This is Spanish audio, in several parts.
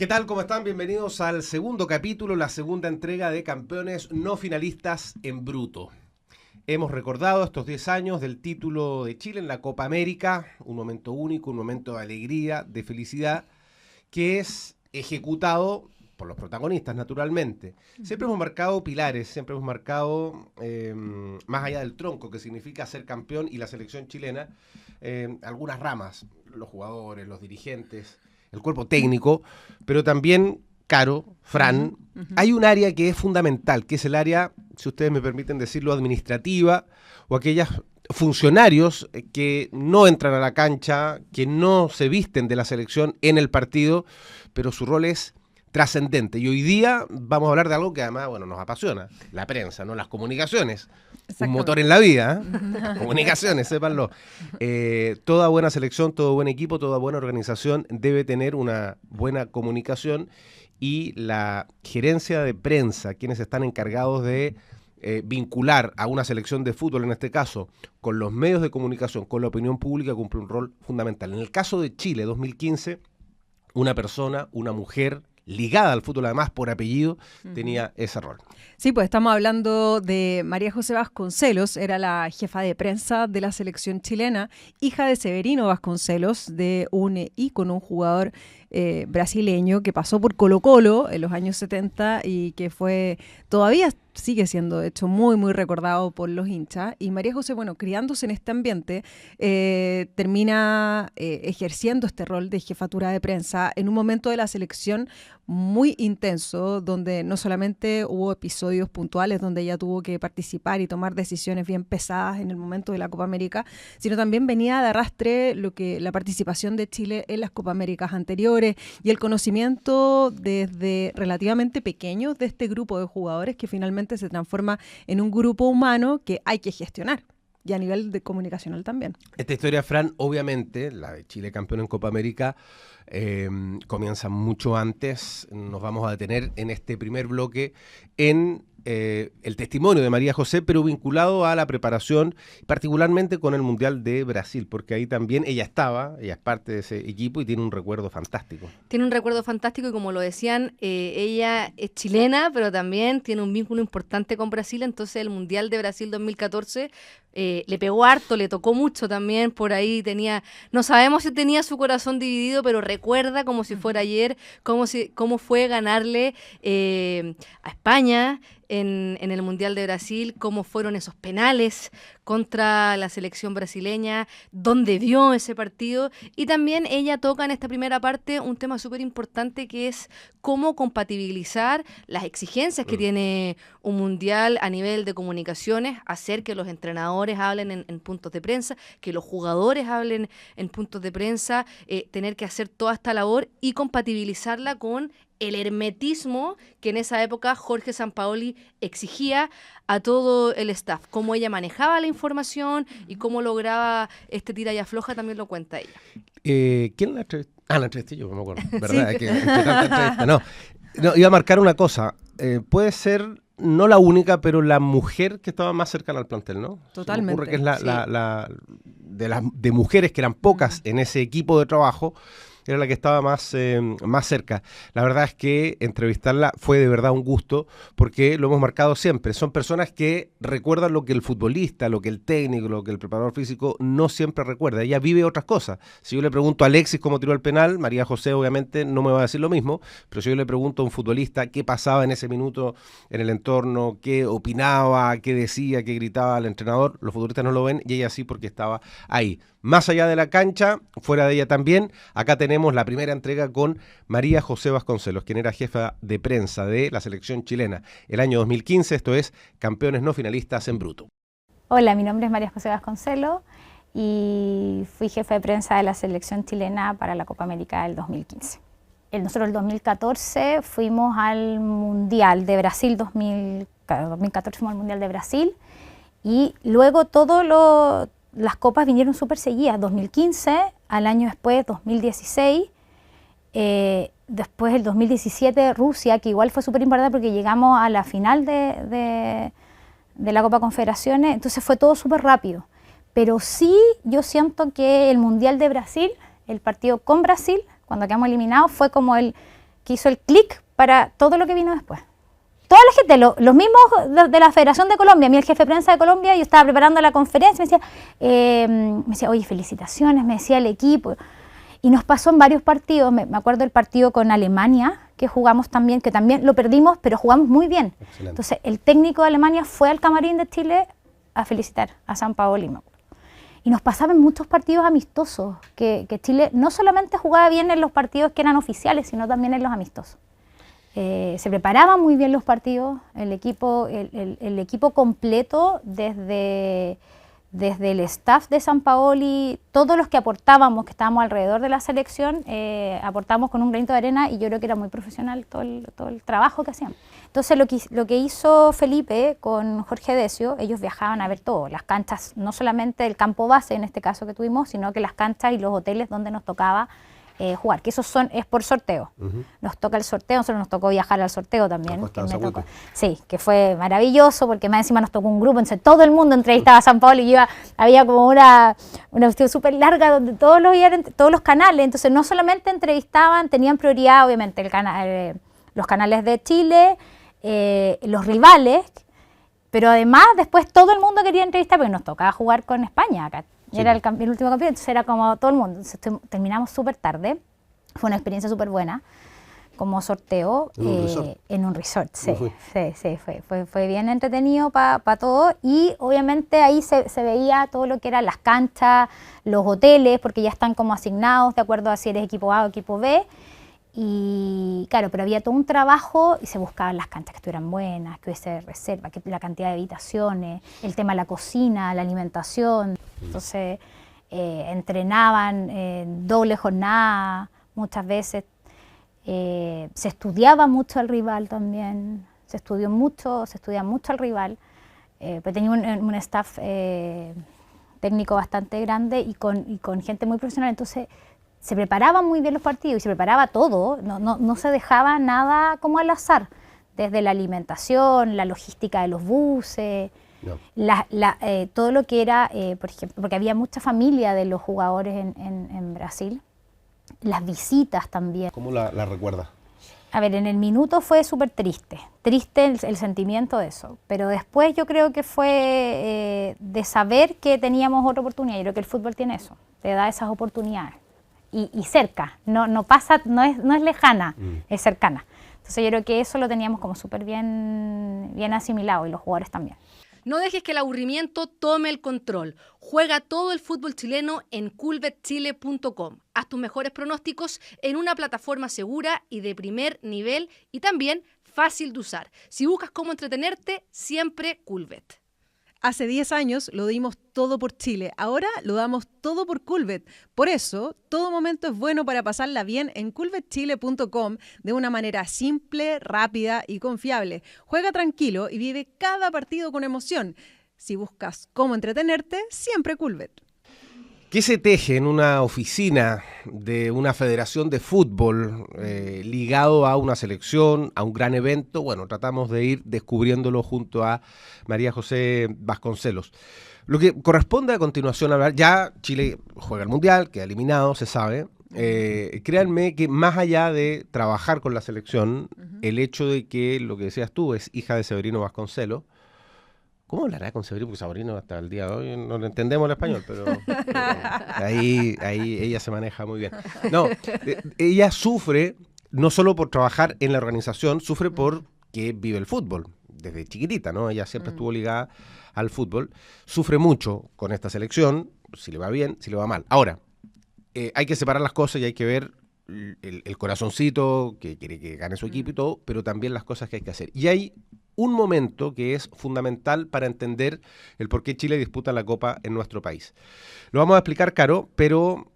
¿Qué tal? ¿Cómo están? Bienvenidos al segundo capítulo, la segunda entrega de Campeones no finalistas en bruto. Hemos recordado estos 10 años del título de Chile en la Copa América, un momento único, un momento de alegría, de felicidad, que es ejecutado por los protagonistas, naturalmente. Siempre hemos marcado pilares, siempre hemos marcado, más allá del tronco, que significa ser campeón y la selección chilena, algunas ramas, los jugadores, los dirigentes, el cuerpo técnico, pero también, Caro, Fran, hay un área que es fundamental, que es el área, si ustedes me permiten decirlo, administrativa, o aquellos funcionarios que no entran a la cancha, que no se visten de la selección en el partido, pero su rol es trascendente. Y hoy día vamos a hablar de algo que además, bueno, nos apasiona, la prensa, ¿no? Las comunicaciones. Un motor en la vida, ¿eh? Las comunicaciones, sépanlo. Toda buena selección, todo buen equipo, toda buena organización debe tener una buena comunicación, y la gerencia de prensa, quienes están encargados de vincular a una selección de fútbol, en este caso, con los medios de comunicación, con la opinión pública, cumple un rol fundamental. En el caso de Chile, 2015, una persona, una mujer ligada al fútbol, además por apellido, tenía ese rol. Sí, pues estamos hablando de María José Vasconcelos, era la jefa de prensa de la selección chilena, hija de Severino Vasconcelos, de un ícono, un jugador brasileño que pasó por Colo-Colo en los años 70 y que todavía sigue siendo, de hecho, muy, muy recordado por los hinchas. Y María José, bueno, criándose en este ambiente, termina ejerciendo este rol de jefatura de prensa en un momento de la selección muy intenso, donde no solamente hubo episodios puntuales donde ella tuvo que participar y tomar decisiones bien pesadas en el momento de la Copa América, sino también venía de arrastre la participación de Chile en las Copa Américas anteriores y el conocimiento desde relativamente pequeño de este grupo de jugadores que finalmente se transforma en un grupo humano que hay que gestionar. Y a nivel de comunicacional también. Esta historia, Fran, obviamente, la de Chile campeón en Copa América, comienza mucho antes. Nos vamos a detener en este primer bloque en el testimonio de María José, pero vinculado a la preparación, particularmente con el Mundial de Brasil, porque ahí también ella es parte de ese equipo y tiene un recuerdo fantástico. Tiene un recuerdo fantástico y, como lo decían, ella es chilena, pero también tiene un vínculo importante con Brasil. Entonces el Mundial de Brasil 2014 le pegó harto, le tocó mucho también. Por ahí no sabemos si tenía su corazón dividido, pero recuerda como si fuera ayer cómo fue ganarle a España en el Mundial de Brasil, cómo fueron esos penales contra la selección brasileña, dónde vio ese partido. Y también ella toca en esta primera parte un tema súper importante, que es cómo compatibilizar las exigencias que tiene un mundial a nivel de comunicaciones, hacer que los entrenadores hablen en puntos de prensa, que los jugadores hablen en puntos de prensa, tener que hacer toda esta labor y compatibilizarla con el hermetismo que en esa época Jorge Sampaoli exigía a todo el staff. Cómo ella manejaba la información y cómo lograba este tira y afloja, también lo cuenta ella. ¿Quién la entrevistó? La entrevisté yo, no me acuerdo, ¿verdad? Sí. Que entre tanta entrevista, no, iba a marcar una cosa. Puede ser no la única, pero la mujer que estaba más cercana al plantel, ¿no? Totalmente. Se me ocurre que es de mujeres, que eran pocas en ese equipo de trabajo, era la que estaba más cerca. La verdad es que entrevistarla fue de verdad un gusto, porque lo hemos marcado siempre. Son personas que recuerdan lo que el futbolista, lo que el técnico, lo que el preparador físico no siempre recuerda. Ella vive otras cosas. Si yo le pregunto a Alexis cómo tiró el penal, María José obviamente no me va a decir lo mismo, pero si yo le pregunto a un futbolista qué pasaba en ese minuto en el entorno, qué opinaba, qué decía, qué gritaba al entrenador, los futbolistas no lo ven, y ella sí, porque estaba ahí. Más allá de la cancha, fuera de ella también, acá tenemos la primera entrega con María José Vasconcelos, quien era jefa de prensa de la selección chilena el año 2015, esto es Campeones no finalistas en bruto. Hola, mi nombre es María José Vasconcelos y fui jefa de prensa de la selección chilena para la Copa América del 2015. Nosotros el 2014 fuimos al Mundial de Brasil, 2014 fuimos al Mundial de Brasil, y luego las copas vinieron súper seguidas, 2015, al año después 2016, después el 2017 Rusia, que igual fue súper importante porque llegamos a la final de la Copa Confederaciones, entonces fue todo súper rápido. Pero sí, yo siento que el Mundial de Brasil, el partido con Brasil, cuando quedamos eliminados, fue como que hizo el clic para todo lo que vino después. Toda la gente, los mismos de la Federación de Colombia, a mí el jefe de prensa de Colombia, yo estaba preparando la conferencia, me decía, oye, felicitaciones, me decía el equipo. Y nos pasó en varios partidos, me acuerdo del partido con Alemania, que jugamos también, que también lo perdimos, pero jugamos muy bien. Excelente. Entonces, el técnico de Alemania fue al camarín de Chile a felicitar a Sampaoli. Y nos pasaban muchos partidos amistosos, que Chile no solamente jugaba bien en los partidos que eran oficiales, sino también en los amistosos. Se preparaban muy bien los partidos, el equipo completo, desde el staff de Sampaoli, todos los que aportábamos, que estábamos alrededor de la selección, aportamos con un granito de arena, y yo creo que era muy profesional todo el trabajo que hacíamos. Entonces lo que hizo Felipe con Jorge Decio, ellos viajaban a ver todo, las canchas, no solamente el campo base en este caso que tuvimos, sino que las canchas y los hoteles donde nos tocaba jugar, que es por sorteo. Nos toca el sorteo, nosotros nos tocó viajar al sorteo también. Sí, que fue maravilloso, porque más encima nos tocó un grupo, entonces todo el mundo entrevistaba a Sampaoli, y había como una cuestión súper larga donde todos los canales, entonces no solamente entrevistaban, tenían prioridad obviamente los canales de Chile, los rivales, pero además después todo el mundo quería entrevistar, porque nos tocaba jugar con España acá. Sí. Era el último campeón, entonces era como todo el mundo. Entonces, terminamos súper tarde, fue una experiencia súper buena, como sorteo en un resort. Sí, fue bien entretenido para todos, y obviamente ahí se veía todo lo que eran las canchas, los hoteles, porque ya están como asignados de acuerdo a si eres equipo A o equipo B. Y claro, pero había todo un trabajo y se buscaban las canchas que estuvieran buenas, que hubiese reserva, que la cantidad de habitaciones, el tema de la cocina, la alimentación. Entonces entrenaban doble jornada, muchas veces se estudiaba mucho al rival también, se estudia mucho al rival, pero tenía un staff técnico bastante grande y con gente muy profesional, entonces se preparaban muy bien los partidos y se preparaba todo, no se dejaba nada como al azar, desde la alimentación, la logística de los buses, todo lo que era, por ejemplo, porque había mucha familia de los jugadores en Brasil, las visitas también. ¿Cómo la recuerdas? A ver, en el minuto fue súper triste el sentimiento de eso, pero después yo creo que fue de saber que teníamos otra oportunidad. Yo creo que el fútbol tiene eso, te da esas oportunidades. Y cerca, no es lejana, es cercana. Entonces yo creo que eso lo teníamos como súper bien asimilado, y los jugadores también. No dejes que el aburrimiento tome el control. Juega todo el fútbol chileno en culbetchile.com. Haz tus mejores pronósticos en una plataforma segura y de primer nivel, y también fácil de usar. Si buscas cómo entretenerte, siempre Culbet. Hace 10 años lo dimos todo por Chile, ahora lo damos todo por Culbet. Por eso, todo momento es bueno para pasarla bien en culbetchile.com de una manera simple, rápida y confiable. Juega tranquilo y vive cada partido con emoción. Si buscas cómo entretenerte, siempre Culbet. ¿Qué se teje en una oficina de una federación de fútbol ligado a una selección, a un gran evento? Bueno, tratamos de ir descubriéndolo junto a María José Vasconcelos. Lo que corresponde a continuación hablar, ya Chile juega el Mundial, queda eliminado, se sabe. Créanme que más allá de trabajar con la selección, el hecho de que, lo que decías tú, es hija de Severino Vasconcelos. ¿Cómo hablará con Severino? Porque Severino hasta el día de hoy no le entendemos el español, pero ahí ella se maneja muy bien. No, ella sufre no solo por trabajar en la organización, sufre porque vive el fútbol desde chiquitita, ¿no? Ella siempre estuvo ligada al fútbol, sufre mucho con esta selección, si le va bien, si le va mal. Ahora, hay que separar las cosas y hay que ver el corazoncito que quiere que gane su equipo y todo, pero también las cosas que hay que hacer. Y hay un momento que es fundamental para entender el por qué Chile disputa la Copa en nuestro país. Lo vamos a explicar, Caro, pero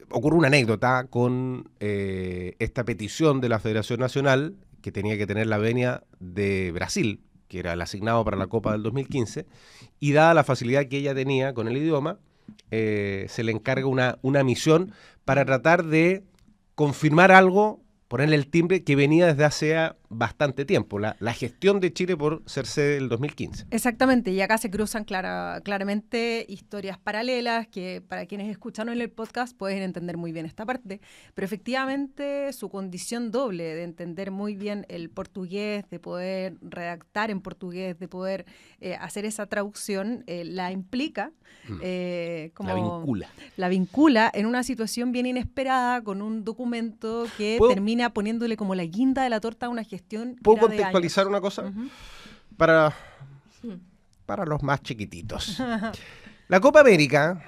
ocurre una anécdota con esta petición de la Federación Nacional, que tenía que tener la venia de Brasil, que era el asignado para la Copa del 2015, y dada la facilidad que ella tenía con el idioma, se le encarga una misión para tratar de confirmar algo, ponerle el timbre que venía desde hace bastante tiempo, la gestión de Chile por ser sede del 2015. Exactamente, y acá se cruzan claramente historias paralelas que para quienes escucharon el podcast pueden entender muy bien esta parte, pero efectivamente su condición doble de entender muy bien el portugués, de poder redactar en portugués, de poder hacer esa traducción, la implica, la vincula en una situación bien inesperada con un documento que termina poniéndole como la guinda de la torta a una gestión. ¿Puedo contextualizar una cosa? Uh-huh. Para los más chiquititos. La Copa América,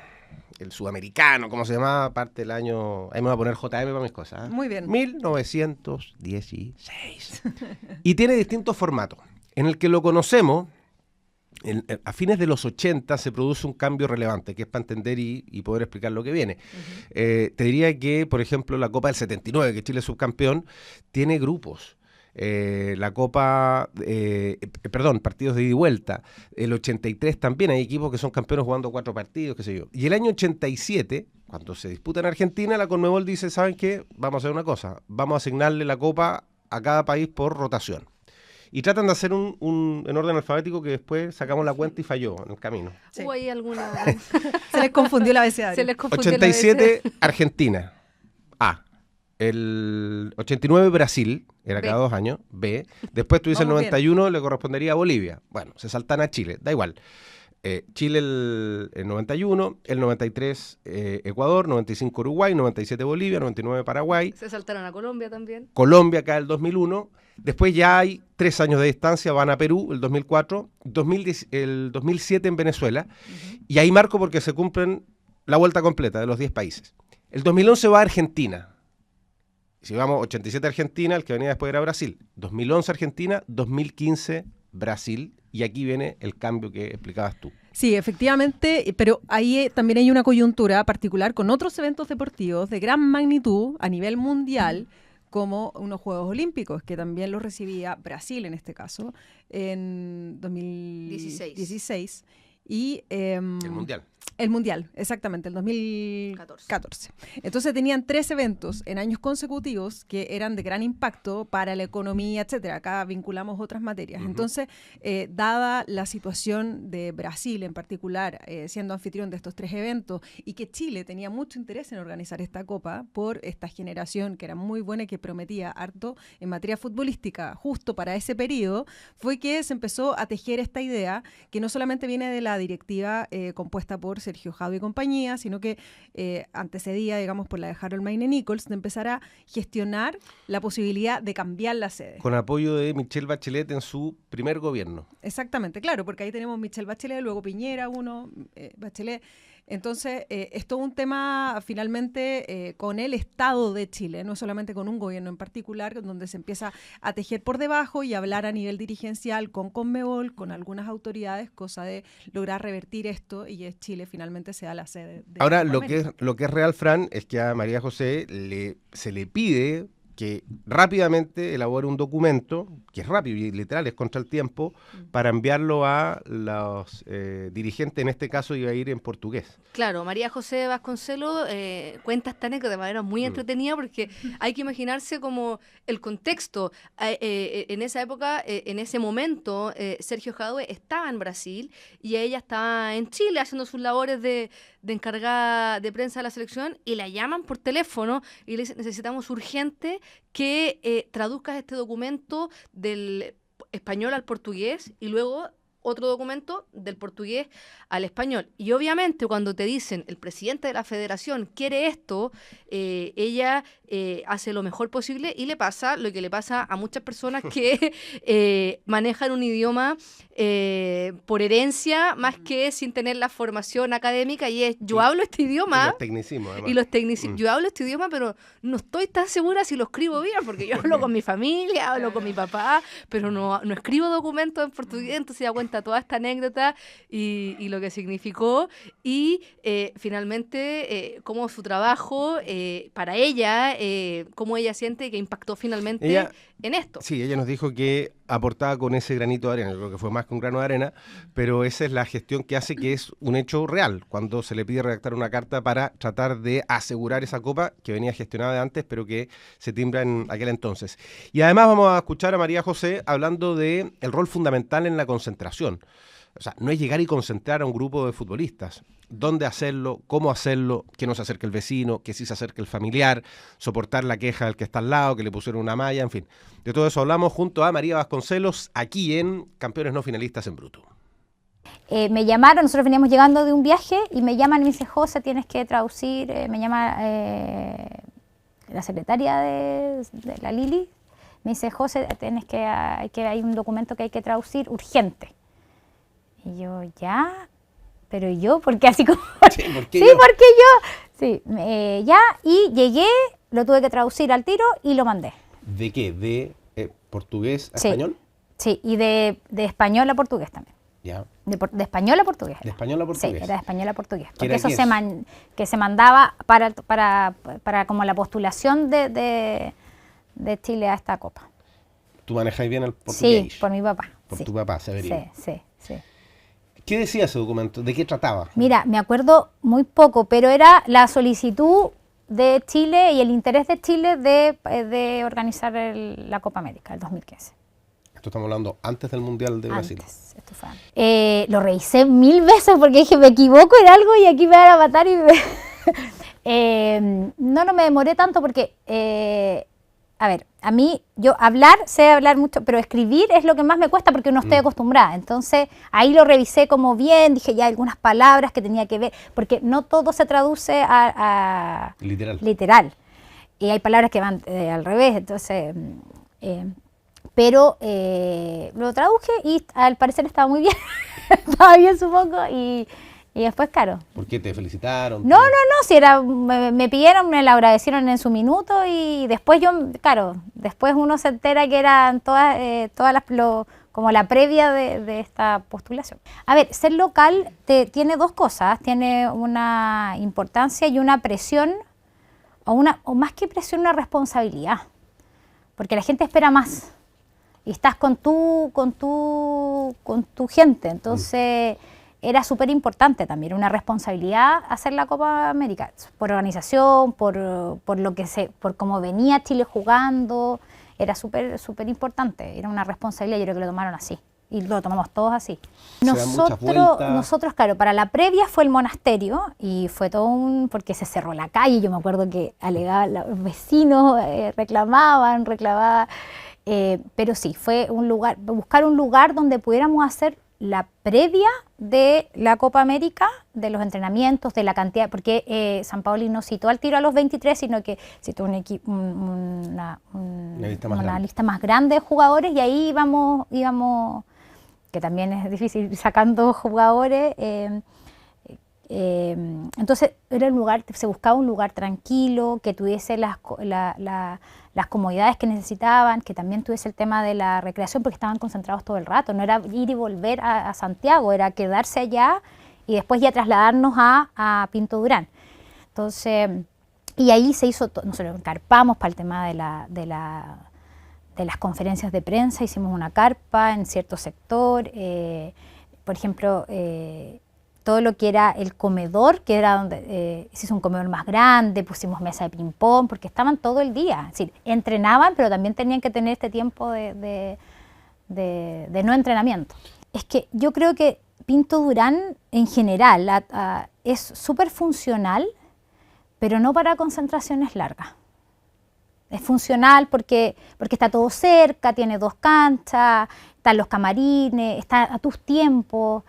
el sudamericano, como se llamaba, parte del año... Ahí me voy a poner JM para mis cosas. Muy bien. 1916. Y tiene distintos formatos. En el que lo conocemos, a fines de los 80 se produce un cambio relevante, que es para entender y poder explicar lo que viene. Uh-huh. Te diría que, por ejemplo, la Copa del 79, que Chile es subcampeón, tiene grupos. La Copa, partidos de ida y vuelta. El 83 también hay equipos que son campeones jugando 4 partidos, qué sé yo. Y el año 87, cuando se disputa en Argentina, la Conmebol dice, ¿saben qué? Vamos a hacer una cosa, vamos a asignarle la Copa a cada país por rotación. Y tratan de hacer un en orden alfabético que después sacamos la cuenta y falló en el camino. Sí. ¿Hubo ahí alguna...? Se les confundió la abecedario. Se les confundió 87, Argentina. A. El 89, Brasil. Era cada 2 años. B. Después tú dices el 91, bien. Le correspondería a Bolivia. Bueno, se saltan a Chile. Da igual. Chile el 91, el 93 Ecuador, 95 Uruguay, 97 Bolivia, 99 Paraguay. Se saltaron a Colombia también. Colombia acá el 2001. Después ya hay 3 años de distancia, van a Perú el 2004, el 2007 en Venezuela. Uh-huh. Y ahí marco porque se cumplen la vuelta completa de los 10 países. El 2011 va a Argentina. Si vamos 87 Argentina, el que venía después era Brasil. 2011 Argentina, 2015 Brasil. Y aquí viene el cambio que explicabas tú. Sí, efectivamente, pero ahí también hay una coyuntura particular con otros eventos deportivos de gran magnitud a nivel mundial, como unos Juegos Olímpicos, que también los recibía Brasil en este caso, en 2016. Y el Mundial. El Mundial, exactamente, el 2014. Entonces tenían 3 eventos en años consecutivos que eran de gran impacto para la economía, etcétera. Acá vinculamos otras materias. Uh-huh. Entonces, dada la situación de Brasil en particular, siendo anfitrión de estos 3 eventos, y que Chile tenía mucho interés en organizar esta Copa por esta generación que era muy buena y que prometía harto en materia futbolística, justo para ese periodo, fue que se empezó a tejer esta idea que no solamente viene de la directiva compuesta por Sergio Jadue y compañía, sino que antecedía, digamos, por la de Harold Mayne Nichols, de empezar a gestionar la posibilidad de cambiar la sede. Con apoyo de Michelle Bachelet en su primer gobierno. Exactamente, claro, porque ahí tenemos Michelle Bachelet, luego Piñera, Bachelet. Entonces, es todo un tema finalmente con el Estado de Chile, no solamente con un gobierno en particular, donde se empieza a tejer por debajo y hablar a nivel dirigencial con Conmebol, con algunas autoridades, cosa de lograr revertir esto y que Chile finalmente sea la sede de Ahora, lo que es real, Fran, es que a María José se le pide que rápidamente elabore un documento, que es rápido y literal, es contra el tiempo, para enviarlo a los dirigentes, en este caso iba a ir en portugués. Claro, María José Vasconcelos cuenta esta anécdota de manera muy entretenida porque hay que imaginarse como el contexto. En esa época, en ese momento, Sergio Jadue estaba en Brasil y ella estaba en Chile haciendo sus labores de encargada de prensa de la selección y la llaman por teléfono y le dicen, necesitamos urgente que traduzcas este documento del español al portugués y luego otro documento del portugués al español. Y obviamente cuando te dicen el presidente de la federación quiere esto, ella hace lo mejor posible y le pasa lo que le pasa a muchas personas que manejan un idioma por herencia más que sin tener la formación académica, y es yo hablo este idioma. Y los tecnicismos, además. Y los tecnicismos. Yo hablo este idioma, pero no estoy tan segura si lo escribo bien, porque yo hablo con mi familia, hablo con mi papá, pero no escribo documentos en portugués, entonces da cuenta cuenta toda esta anécdota y lo que significó, y finalmente cómo su trabajo para ella, cómo ella siente que impactó finalmente en esto. Sí, ella nos dijo que aportaba con ese granito de arena, yo creo que fue más que un grano de arena, pero esa es la gestión que hace, que es un hecho real, cuando se le pide redactar una carta para tratar de asegurar esa copa que venía gestionada de antes, pero que se timbra en aquel entonces. Y además vamos a escuchar a María José hablando de el rol fundamental en la concentración. O sea, no es llegar y concentrar a un grupo de futbolistas. ¿Dónde hacerlo? ¿Cómo hacerlo? Que no se acerque el vecino, que sí se acerque el familiar, soportar la queja del que está al lado, que le pusieron una malla, en fin. De todo eso hablamos junto a María Vasconcelos, aquí en Campeones No Finalistas en Bruto. Me llamaron, nosotros veníamos llegando de un viaje y me llaman y me dice, José, tienes que traducir, me llama la secretaria de la Lili, me dice, José, hay un documento que hay que traducir urgente. Y yo, ¿ya? ¿Pero yo? ¿Por qué así como? Sí, ¿por qué sí, yo? porque yo. Sí, ya, y llegué, lo tuve que traducir al tiro y lo mandé. ¿De qué? ¿De portugués a Sí. español? Sí, y de español a portugués también. Ya. De español a portugués. ¿De español a portugués? Sí, era de español a portugués. ¿Qué Porque era eso qué es? que se mandaba para como la postulación de Chile a esta copa. ¿Tú manejáis bien el portugués? Sí, por mi papá. Por sí. tu papá, Severino. Sí. ¿Qué decía ese documento? ¿De qué trataba? Mira, me acuerdo muy poco, pero era la solicitud de Chile y el interés de Chile de organizar la Copa América, el 2015. Esto estamos hablando antes del Mundial de Brasil. Antes, esto fue antes. Lo revisé 1000 veces porque dije, me equivoco en algo y aquí me van a matar. No me demoré tanto porque, a ver, a mí, yo sé hablar mucho, pero escribir es lo que más me cuesta porque no estoy acostumbrada. Entonces, ahí lo revisé como bien, dije ya algunas palabras que tenía que ver, porque no todo se traduce a literal. Y hay palabras que van al revés, entonces... pero lo traduje y al parecer estaba muy bien, estaba bien supongo, y después, claro. ¿Por qué te felicitaron? No, si me pidieron, me lo agradecieron en su minuto y después después uno se entera que eran todas como la previa de esta postulación. A ver, ser local tiene dos cosas, tiene una importancia y una presión, o más que presión, una responsabilidad, porque la gente espera más. Y estás con tu gente, entonces era súper importante también, una responsabilidad hacer la Copa América, por organización, por cómo venía Chile jugando, era súper importante, era una responsabilidad, yo creo que lo tomaron así, y lo tomamos todos así. Nosotros, claro, para la previa fue el monasterio, y fue todo porque se cerró la calle, yo me acuerdo que alegaban los vecinos, reclamaban, pero sí, fue buscar un lugar donde pudiéramos hacer la previa de la Copa América, de los entrenamientos, de la cantidad, porque San Paoli no citó al tiro a los 23, sino que citó una lista más grande de jugadores, y ahí íbamos, que también es difícil sacando jugadores. Entonces se buscaba un lugar tranquilo, que tuviese las comodidades que necesitaban, que también tuviese el tema de la recreación, porque estaban concentrados todo el rato, no era ir y volver a Santiago, era quedarse allá y después ya trasladarnos a Pinto Durán. Entonces, y ahí se hizo, nosotros encarpamos para el tema de las conferencias de prensa, hicimos una carpa en cierto sector, por ejemplo, todo lo que era el comedor, que era donde se hizo un comedor más grande, pusimos mesa de ping-pong, porque estaban todo el día. Es decir, entrenaban, pero también tenían que tener este tiempo de no entrenamiento. Es que yo creo que Pinto Durán, en general, es súper funcional, pero no para concentraciones largas. Es funcional porque está todo cerca, tiene 2 canchas, están los camarines, está a tus tiempos.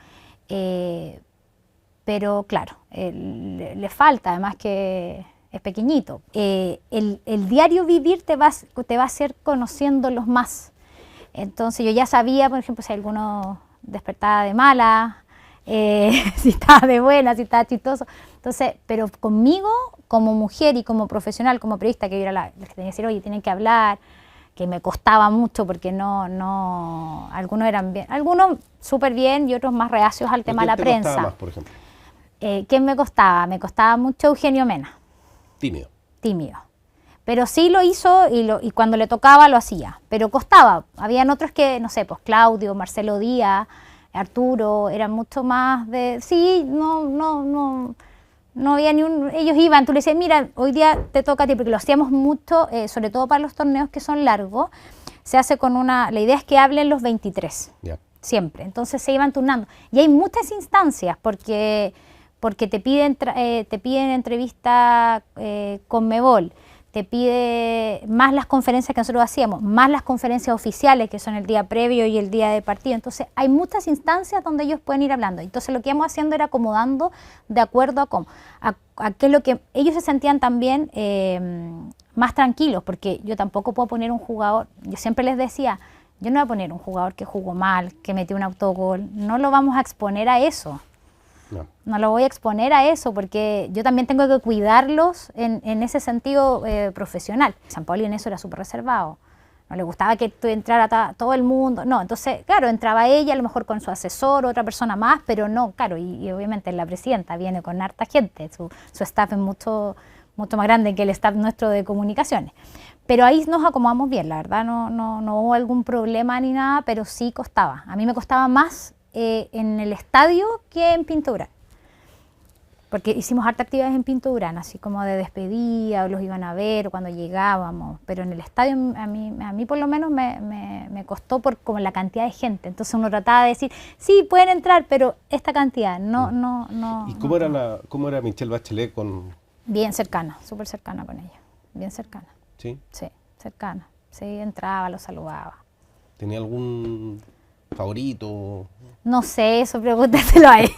Pero claro, le falta, además que es pequeñito. El diario vivir te va a hacer conociéndolos más. Entonces yo ya sabía, por ejemplo, si alguno despertaba de mala, si estaba de buena, si estaba chistoso. Entonces, pero conmigo, como mujer y como profesional, como periodista, que era la que tenía que decir, oye, tienen que hablar, que me costaba mucho porque algunos eran bien, algunos súper bien y otros más reacios al tema de la prensa. ¿Quién te costaba más, por ejemplo? ¿Quién me costaba? Me costaba mucho Eugenio Mena. Tímido. Pero sí lo hizo y cuando le tocaba lo hacía, pero costaba. Habían otros que, no sé, pues Claudio, Marcelo Díaz, Arturo, eran mucho más de... Sí, no había ni un... Ellos iban, tú le decías, mira, hoy día te toca a ti, porque lo hacíamos mucho, sobre todo para los torneos que son largos, se hace con una... La idea es que hablen los 23, siempre. Entonces se iban turnando. Y hay muchas instancias, porque te piden entrevista con Mebol, te pide más las conferencias que nosotros hacíamos, más las conferencias oficiales, que son el día previo y el día de partido. Entonces, hay muchas instancias donde ellos pueden ir hablando. Entonces, lo que íbamos haciendo era acomodando de acuerdo a qué es lo que ellos se sentían también más tranquilos, porque yo tampoco puedo poner un jugador, yo siempre les decía, yo no voy a poner un jugador que jugó mal, que metió un autogol, no lo vamos a exponer a eso. No lo voy a exponer a eso porque yo también tengo que cuidarlos en ese sentido profesional. San Paoli en eso era súper reservado. No le gustaba que entrara todo el mundo. No, entonces, claro, entraba ella a lo mejor con su asesor, otra persona más, pero no, claro, y obviamente la presidenta viene con harta gente. Su staff es mucho más grande que el staff nuestro de comunicaciones. Pero ahí nos acomodamos bien, la verdad, no hubo algún problema ni nada, pero sí costaba. A mí me costaba más en el estadio que en Pinto Durán, porque hicimos hartas actividades en Pinto Durán, así como de despedida, o los iban a ver cuando llegábamos, pero en el estadio a mí por lo menos me costó por como la cantidad de gente. Entonces uno trataba de decir, sí, pueden entrar, pero esta cantidad, no. ¿Y cómo era Michelle Bachelet con...? Bien cercana, súper cercana con ella, bien cercana. ¿Sí? Sí, cercana. Sí, entraba, lo saludaba. ¿Tenía algún favorito? No sé, eso pregúntaselo a ella.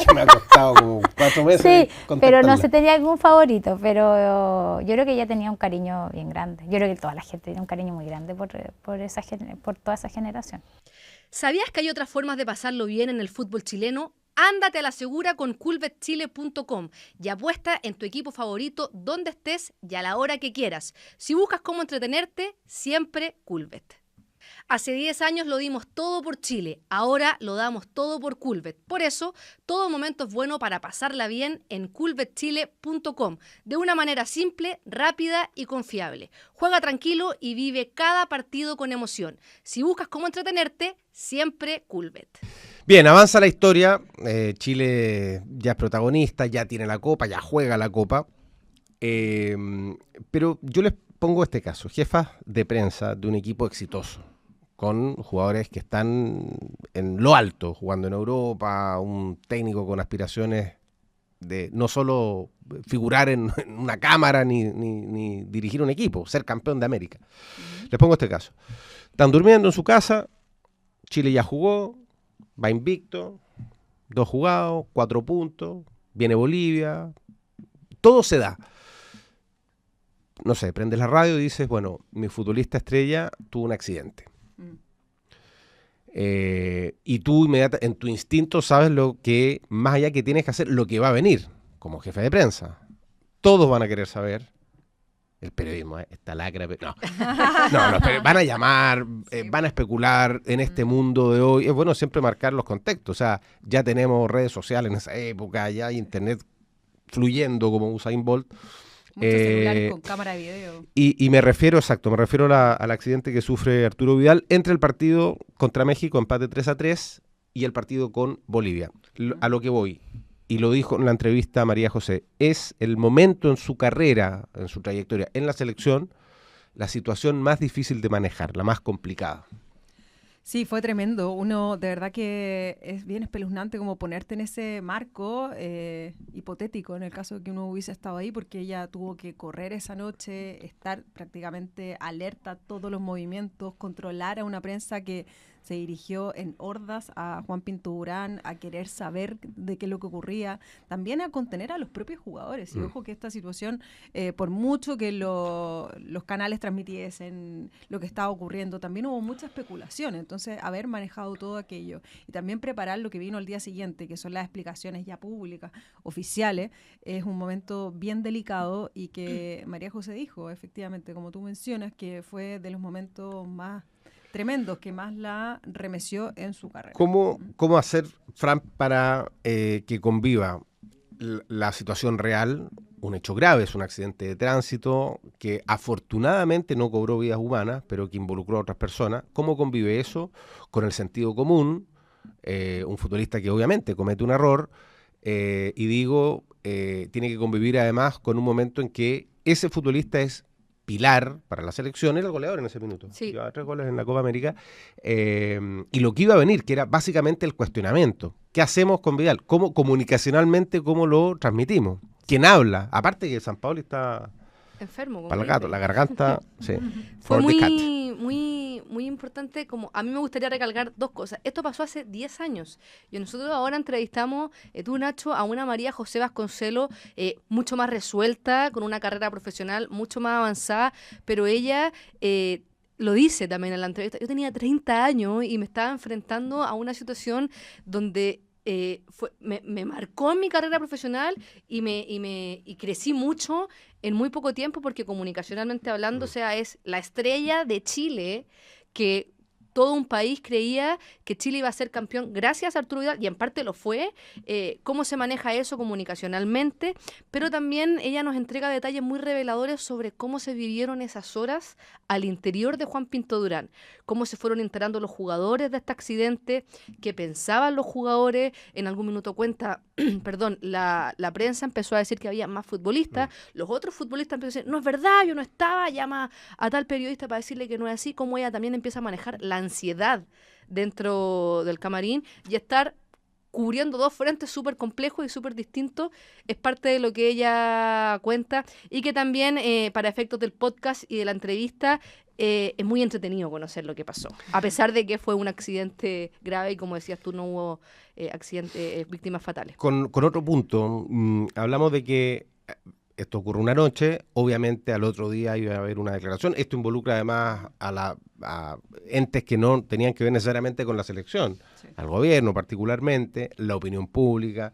Que me ha costado como 4 meses. Sí, pero no se tenía algún favorito, pero yo creo que ella tenía un cariño bien grande. Yo creo que toda la gente tenía un cariño muy grande por toda esa generación. ¿Sabías que hay otras formas de pasarlo bien en el fútbol chileno? Ándate a la segura con coolbetchile.com y apuesta en tu equipo favorito donde estés y a la hora que quieras. Si buscas cómo entretenerte, siempre Coolbet. Hace 10 años lo dimos todo por Chile, ahora lo damos todo por Coolbet. Por eso, todo momento es bueno para pasarla bien en coolbetchile.com, de una manera simple, rápida y confiable. Juega tranquilo y vive cada partido con emoción. Si buscas cómo entretenerte, siempre Coolbet. Bien, avanza la historia. Chile ya es protagonista, ya tiene la Copa, ya juega la Copa. Pero yo les pongo este caso, jefa de prensa de un equipo exitoso, con jugadores que están en lo alto, jugando en Europa, un técnico con aspiraciones de no solo figurar en una cámara ni dirigir un equipo, ser campeón de América. Les pongo este caso. Están durmiendo en su casa, Chile ya jugó, va invicto, 2 jugados, 4 puntos, viene Bolivia, todo se da. No sé, prendes la radio y dices, bueno, mi futbolista estrella tuvo un accidente. Y tú en tu instinto sabes lo que, más allá que tienes que hacer, lo que va a venir como jefe de prensa. Todos van a querer saber. El periodismo, esta lacra. Van a llamar, van a especular en este mundo de hoy. Es bueno siempre marcar los contextos. O sea, ya tenemos redes sociales en esa época, ya hay internet fluyendo como Usain Bolt. Muchos celulares con cámara de video. Y me refiero al accidente que sufre Arturo Vidal entre el partido contra México, empate 3-3, y el partido con Bolivia. A lo que voy, y lo dijo en la entrevista a María José, es el momento en su carrera, en su trayectoria, en la selección, la situación más difícil de manejar, la más complicada. Sí, fue tremendo. Uno, de verdad que es bien espeluznante como ponerte en ese marco hipotético en el caso de que uno hubiese estado ahí, porque ella tuvo que correr esa noche, estar prácticamente alerta a todos los movimientos, controlar a una prensa que se dirigió en hordas a Juan Pinto Durán, a querer saber de qué es lo que ocurría, también a contener a los propios jugadores. Y ojo que esta situación, por mucho que los canales transmitiesen lo que estaba ocurriendo, también hubo mucha especulación. Entonces, haber manejado todo aquello y también preparar lo que vino al día siguiente, que son las explicaciones ya públicas, oficiales, es un momento bien delicado y que María José dijo, efectivamente, como tú mencionas, que fue de los momentos más tremendos, que más la remeció en su carrera. ¿Cómo hacer, Fran, para que conviva la situación real, un hecho grave, es un accidente de tránsito que afortunadamente no cobró vidas humanas, pero que involucró a otras personas? ¿Cómo convive eso con el sentido común? Un futbolista que obviamente comete un error, y digo, tiene que convivir además con un momento en que ese futbolista es pilar para la selección, era el goleador en ese minuto. Sí. Llevaba 3 goles en la Copa América. Y lo que iba a venir, que era básicamente el cuestionamiento. ¿Qué hacemos con Vidal? ¿Cómo comunicacionalmente, cómo lo transmitimos? ¿Quién habla? Aparte que Sampaoli está enfermo. para el gato, la garganta, sí. Fue muy importante. Como a mí me gustaría recalcar 2 cosas. Esto pasó hace 10 años. Y nosotros ahora entrevistamos, tú, Nacho, a una María José Vasconcelos mucho más resuelta, con una carrera profesional mucho más avanzada, pero ella lo dice también en la entrevista. Yo tenía 30 años y me estaba enfrentando a una situación donde me marcó en mi carrera profesional y crecí mucho en muy poco tiempo, porque comunicacionalmente hablando, o sea, es la estrella de Chile, que todo un país creía que Chile iba a ser campeón gracias a Arturo Vidal, y en parte lo fue. Cómo se maneja eso comunicacionalmente, pero también ella nos entrega detalles muy reveladores sobre cómo se vivieron esas horas al interior de Juan Pinto Durán, cómo se fueron enterando los jugadores de este accidente, qué pensaban los jugadores. En algún minuto cuenta, la prensa empezó a decir que había más futbolistas, los otros futbolistas empezaron a decir, no es verdad, yo no estaba, llama a tal periodista para decirle que no es así. Cómo ella también empieza a manejar la ansiedad dentro del camarín y estar cubriendo 2 frentes súper complejos y súper distintos, es parte de lo que ella cuenta, y que también para efectos del podcast y de la entrevista es muy entretenido conocer lo que pasó, a pesar de que fue un accidente grave y, como decías tú, no hubo víctimas fatales. Con otro punto, hablamos de que esto ocurre una noche, obviamente al otro día iba a haber una declaración. Esto involucra además a entes que no tenían que ver necesariamente con la selección, sí, al gobierno particularmente, la opinión pública,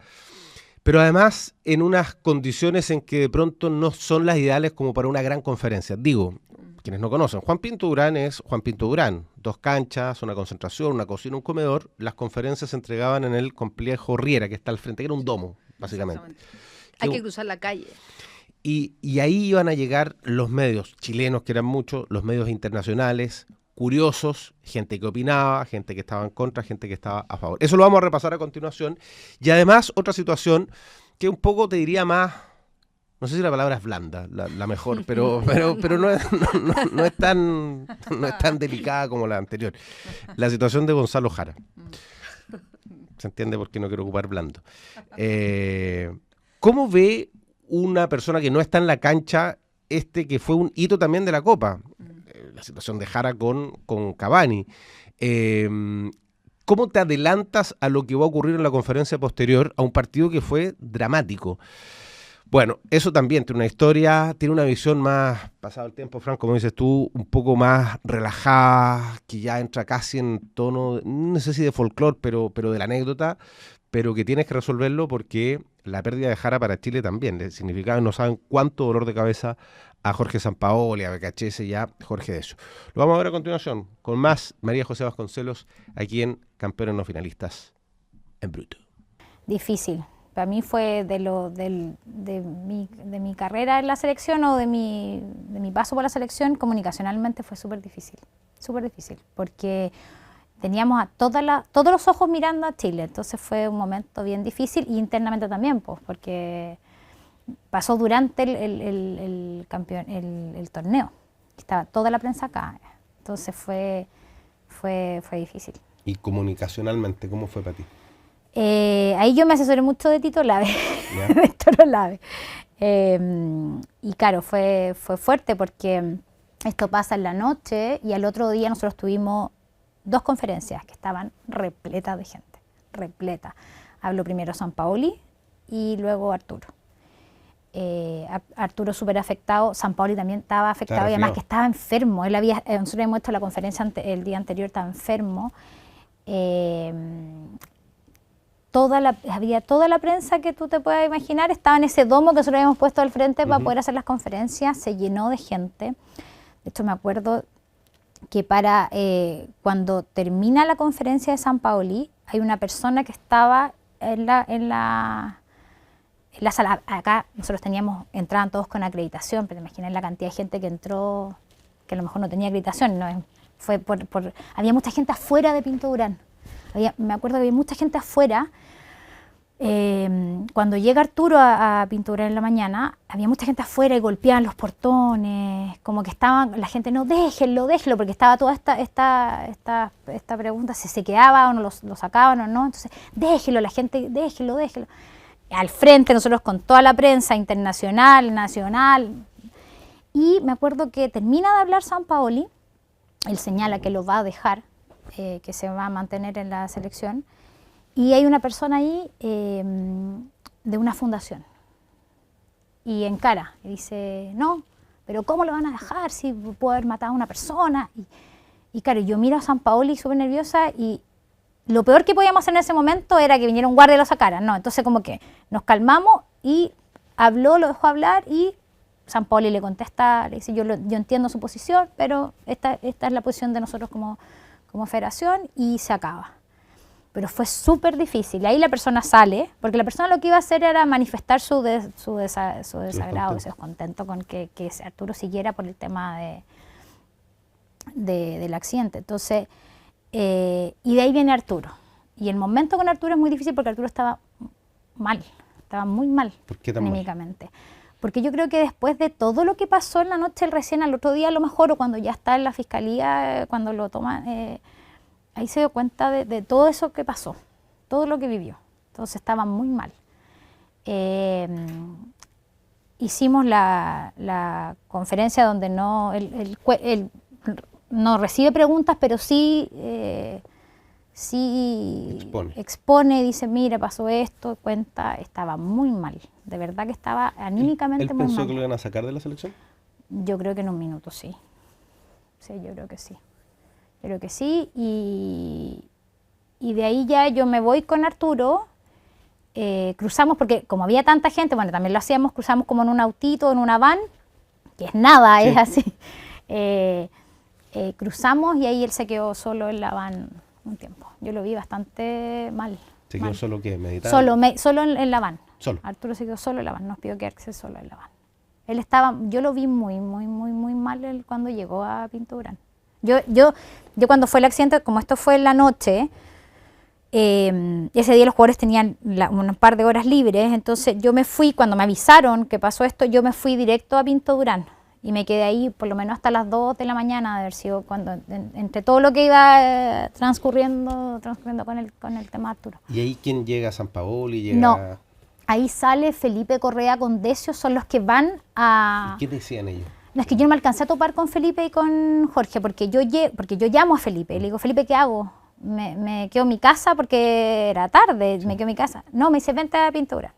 pero además en unas condiciones en que de pronto no son las ideales como para una gran conferencia. Digo, quienes no conocen, Juan Pinto Durán es Juan Pinto Durán, 2 canchas, una concentración, una cocina, un comedor. Las conferencias se entregaban en el complejo Riera, que está al frente, que era un domo, básicamente. Hay que cruzar la calle. Y ahí iban a llegar los medios chilenos, que eran muchos, los medios internacionales, curiosos, gente que opinaba, gente que estaba en contra, gente que estaba a favor. Eso lo vamos a repasar a continuación. Y además, otra situación que un poco te diría más, no sé si la palabra es blanda, la mejor, pero no es tan delicada como la anterior. La situación de Gonzalo Jara. Se entiende por qué no quiero ocupar blando. ¿Cómo ve una persona que no está en la cancha que fue un hito también de la Copa? La situación de Jara con Cavani. ¿Cómo te adelantas a lo que va a ocurrir en la conferencia posterior a un partido que fue dramático? Bueno, eso también tiene una historia, tiene una visión más, pasado el tiempo, Fran, como dices tú, un poco más relajada, que ya entra casi en tono, no sé si de folclore, pero de la anécdota, pero que tienes que resolverlo porque la pérdida de Jara para Chile también le significaba, no saben cuánto dolor de cabeza a Jorge Sampaoli, a Becachese y a Jorge Decio. Lo vamos a ver a continuación con más María José Vasconcelos aquí en Campeones No Finalistas en Bruto. Difícil. Para mí fue de mi carrera en la selección o de mi paso por la selección, comunicacionalmente fue súper difícil, porque teníamos a todos los ojos mirando a Chile, entonces fue un momento bien difícil, y internamente también, pues, porque pasó durante el torneo, estaba toda la prensa acá, entonces fue difícil. ¿Y comunicacionalmente cómo fue para ti? Ahí yo me asesoré mucho de Tito Lave, de Toro Lave. Y claro, fue fuerte porque esto pasa en la noche y al otro día nosotros tuvimos 2 conferencias que estaban repletas de gente, repleta. Habló primero Sampaoli y luego Arturo. Arturo súper afectado, Sampaoli también estaba afectado y además que estaba enfermo. Nosotros hemos hecho la conferencia el día anterior, estaba enfermo. Había toda la prensa que tú te puedas imaginar, estaba en ese domo que nosotros habíamos puesto al frente para poder hacer las conferencias, se llenó de gente. De hecho, me acuerdo que cuando termina la conferencia de Sampaoli, hay una persona que estaba en la sala. Acá nosotros entraban todos con acreditación, pero imaginé la cantidad de gente que entró, que a lo mejor no tenía acreditación. No, había mucha gente afuera de Pinto Durán. Me acuerdo que había mucha gente afuera. Cuando llega Arturo a Pinto Durán en la mañana, había mucha gente afuera y golpeaban los portones, como que la gente, no, déjenlo, porque estaba toda esta pregunta, si se quedaba o no lo sacaban o no, entonces, déjenlo, la gente, déjenlo. Al frente nosotros con toda la prensa internacional, nacional, y me acuerdo que termina de hablar Sampaoli, él señala que lo va a dejar, que se va a mantener en la selección, y hay una persona ahí de una fundación, y encara, y dice, no, pero ¿cómo lo van a dejar si pudo haber matado a una persona? Y claro, yo miro a Sampaoli súper nerviosa, y lo peor que podíamos hacer en ese momento era que viniera un guardia y lo sacara, ¿no? Entonces como que nos calmamos y lo dejó hablar, y Sampaoli le contesta, le dice, yo entiendo su posición, pero esta es la posición de nosotros como federación, y se acaba. Pero fue súper difícil. Y ahí la persona sale, porque la persona lo que iba a hacer era manifestar su desagrado, su descontento con que Arturo siguiera por el tema del accidente. Entonces, y de ahí viene Arturo. Y el momento con Arturo es muy difícil porque Arturo estaba muy mal. ¿Por qué tan anímicamente? Porque yo creo que después de todo lo que pasó en la noche, recién al otro día a lo mejor, o cuando ya está en la fiscalía, cuando lo toma, ahí se dio cuenta de todo eso que pasó, todo lo que vivió. Entonces estaba muy mal. Hicimos la conferencia donde él no recibe preguntas, pero sí expone, dice, mira, pasó esto, cuenta, estaba muy mal, de verdad que estaba anímicamente muy mal. ¿Él pensó que lo iban a sacar de la selección? Yo creo que en un minuto sí. Sí, yo creo que sí. Creo que sí, y de ahí ya yo me voy con Arturo, cruzamos, porque como había tanta gente, bueno, también lo hacíamos, cruzamos como en un autito, en una van, que es nada, sí. Es así. Cruzamos y ahí él se quedó solo en la van un tiempo. Yo lo vi bastante mal. ¿Se quedó solo qué? ¿Meditando? Solo en la van. Solo. Arturo se quedó solo en la van, nos pidió quedarse solo en la van. Yo lo vi muy mal cuando llegó a Pinto Durán. Yo cuando fue el accidente, como esto fue en la noche, ese día los jugadores tenían un par de horas libres, entonces yo me fui, cuando me avisaron que pasó esto, yo me fui directo a Pinto Durán. Y me quedé ahí por lo menos hasta las 2 de la mañana, de haber sido cuando entre todo lo que iba transcurriendo con el tema Arturo. ¿Y ahí quién llega? ¿Sampaoli? No, ahí sale Felipe Correa con Decio, son los que van a... ¿Y qué decían ellos? No, es que yo no me alcancé a topar con Felipe y con Jorge, porque yo llamo a Felipe, le digo, Felipe, ¿qué hago? Me quedo en mi casa porque era tarde, sí. Me quedo en mi casa. No, me dice, vente a Pinto Durán.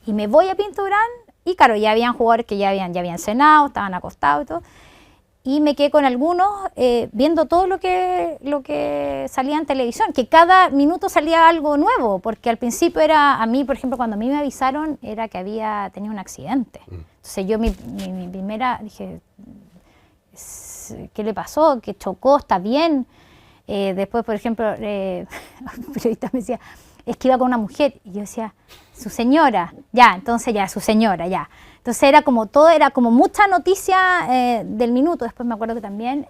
Y me voy a Pinto Durán. Y claro, ya habían jugadores que ya habían cenado, estaban acostados y todo. Y me quedé con algunos viendo todo lo que salía en televisión, que cada minuto salía algo nuevo, porque al principio a mí, por ejemplo, cuando a mí me avisaron, era que había tenido un accidente. Entonces yo mi primera, dije, ¿qué le pasó? ¿Qué chocó? ¿Está bien? Después, por ejemplo, un periodista me decía, es que iba con una mujer, y yo decía, su señora, su señora, ya. Entonces era como mucha noticia del minuto. Después me acuerdo que también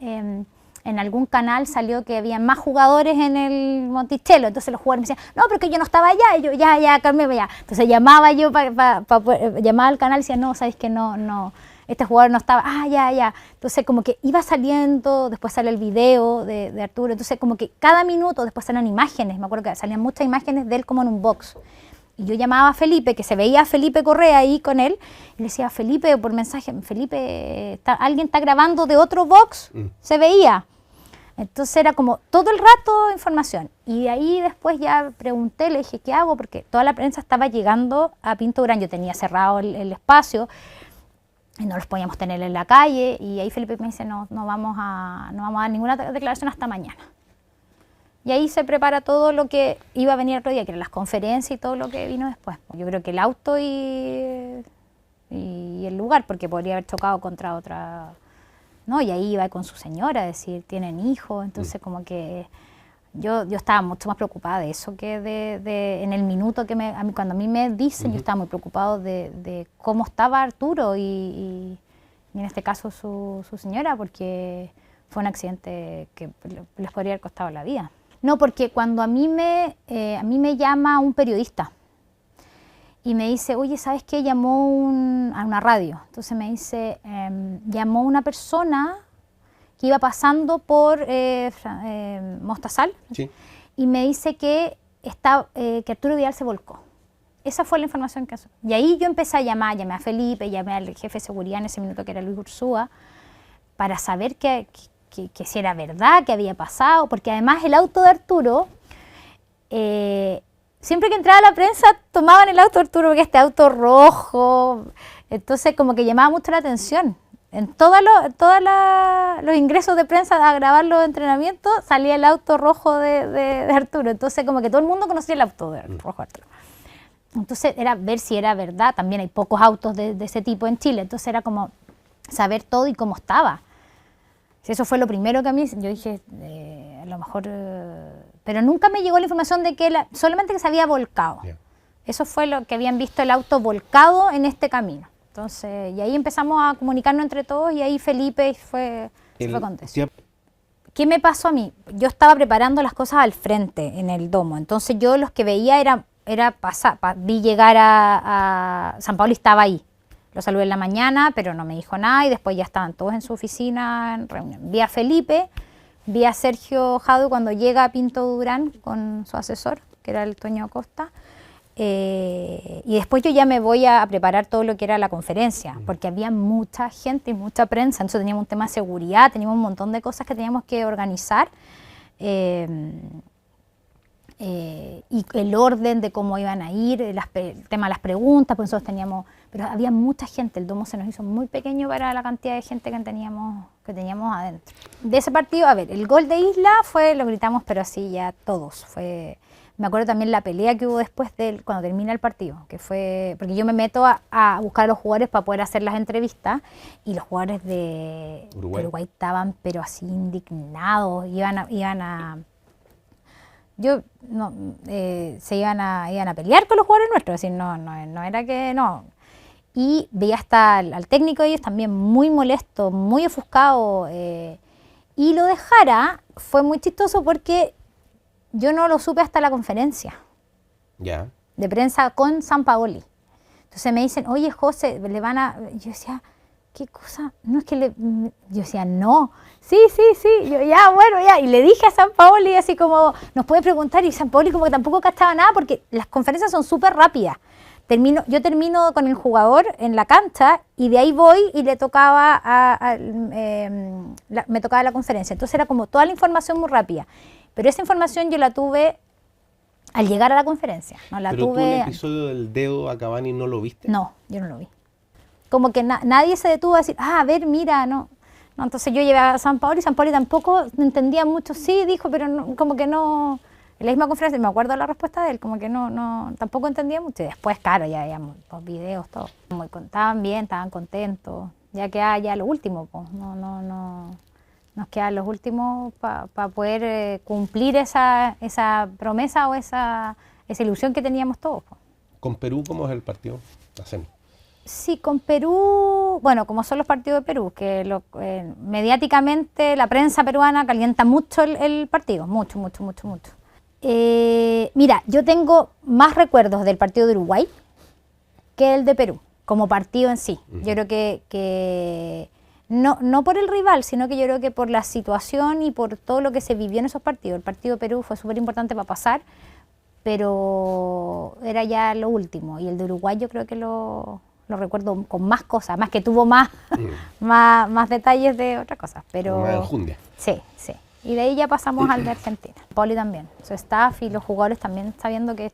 en algún canal salió que había más jugadores en el Monticello, entonces los jugadores me decían, no, pero que yo no estaba allá, y yo, ya, cálmeme ya. Entonces llamaba yo, llamaba al canal y decía, no, sabes que no, este jugador no estaba, ya. Entonces como que iba saliendo, después sale el video de Arturo, entonces como que cada minuto después salen imágenes, me acuerdo que salían muchas imágenes de él como en un box. Y yo llamaba a Felipe, que se veía a Felipe Correa ahí con él, y le decía, Felipe, por mensaje, Felipe, alguien está grabando de otro box, se veía. Entonces era como todo el rato información. Y de ahí después ya pregunté, le dije, ¿qué hago? Porque toda la prensa estaba llegando a Pinto Durán. Yo tenía cerrado el espacio y no los podíamos tener en la calle. Y ahí Felipe me dice, no vamos a dar ninguna declaración hasta mañana. Y ahí se prepara todo lo que iba a venir otro día, que eran las conferencias y todo lo que vino después. Yo creo que el auto y el lugar, porque podría haber chocado contra otra... ¿no? Y ahí iba con su señora, decir, tienen hijos, entonces como que yo estaba mucho más preocupada de eso que en el minuto que cuando a mí me dicen, yo estaba muy preocupado de cómo estaba Arturo y en este caso su señora, porque fue un accidente que les podría haber costado la vida. No, porque cuando a mí me llama un periodista y me dice, oye, ¿sabes qué? Llamó a una radio. Entonces me dice, llamó una persona que iba pasando por Mostazal, Sí. y me dice que Arturo Vidal se volcó. Esa fue la información que... Y ahí yo empecé a llamé a Felipe, llamé al jefe de seguridad en ese minuto, que era Luis Ursúa, para saber que si era verdad, qué había pasado, porque además el auto de Arturo... siempre que entraba la prensa tomaban el auto de Arturo, porque este auto rojo, entonces como que llamaba mucho la atención. En todos los ingresos de prensa a grabar los entrenamientos salía el auto rojo de Arturo, entonces como que todo el mundo conocía el auto de rojo de Arturo. Entonces era ver si era verdad, también hay pocos autos de ese tipo en Chile, entonces era como saber todo y cómo estaba. Eso fue lo primero que a mí, yo dije, a lo mejor... pero nunca me llegó la información de que solamente que se había volcado. Yeah. Eso fue lo que habían visto, el auto volcado en este camino. Entonces, y ahí empezamos a comunicarnos entre todos y ahí Felipe se fue con eso. ¿Qué me pasó a mí? Yo estaba preparando las cosas al frente, en el domo. Entonces yo los que veía era pasar, vi llegar a San Paolo y estaba ahí. Lo saludé en la mañana, pero no me dijo nada y después ya estaban todos en su oficina en reunión. Vi a Felipe, vi a Sergio Jadue cuando llega a Pinto Durán con su asesor, que era el Toño Costa, y después yo ya me voy a preparar todo lo que era la conferencia, porque había mucha gente y mucha prensa, entonces teníamos un tema de seguridad, teníamos un montón de cosas que teníamos que organizar, y el orden de cómo iban a ir, el tema de las preguntas, pues nosotros teníamos, pero había mucha gente, el domo se nos hizo muy pequeño para la cantidad de gente que teníamos adentro. De ese partido, a ver, el gol de Isla lo gritamos, pero así ya todos, me acuerdo también la pelea que hubo después cuando termina el partido, que fue, porque yo me meto a buscar a los jugadores para poder hacer las entrevistas, y los jugadores de Uruguay estaban, pero así indignados, se iban a pelear con los jugadores nuestros, es decir, no era que no. Y veía hasta al técnico de ellos también muy molesto, muy ofuscado, y lo de Jara fue muy chistoso porque yo no lo supe hasta la conferencia de prensa con Sampaoli. Entonces me dicen, oye José, yo decía, ¿qué cosa? No es que yo decía, no, sí, yo ya, y le dije a Sampaoli así como, nos puede preguntar, y Sampaoli como que tampoco cachaba nada porque las conferencias son súper rápidas. Yo termino con el jugador en la cancha y de ahí voy y le tocaba me tocaba la conferencia. Entonces era como toda la información muy rápida. Pero esa información yo la tuve al llegar a la conferencia. ¿Pero tú el episodio del dedo a Cavani no lo viste? No, yo no lo vi. Como que nadie se detuvo a decir, a ver, mira, no. Entonces yo llevé a Sampaoli y Sampaoli tampoco entendía mucho, sí, dijo, pero no, como que no... En la misma conferencia, me acuerdo la respuesta de él, como que tampoco entendía mucho. Y después, claro, ya habíamos los videos, todo. Estaban bien, estaban contentos. Ya queda ya lo último, pues. Nos quedan los últimos para poder cumplir esa promesa o esa ilusión que teníamos todos, pues. ¿Con Perú cómo es el partido? La semi. Sí, con Perú, bueno, como son los partidos de Perú, que mediáticamente la prensa peruana calienta mucho el partido, mucho. Mira, yo tengo más recuerdos del partido de Uruguay que el de Perú, como partido en sí. Yo creo que no por el rival, sino que yo creo que por la situación y por todo lo que se vivió en esos partidos. El partido de Perú fue súper importante para pasar, pero era ya lo último. Y el de Uruguay yo creo que lo recuerdo con más cosas, más que tuvo más detalles de otras cosas. Pero, más enjundia. Sí. Y de ahí ya pasamos al de Argentina. Poli también, su staff y los jugadores también sabiendo que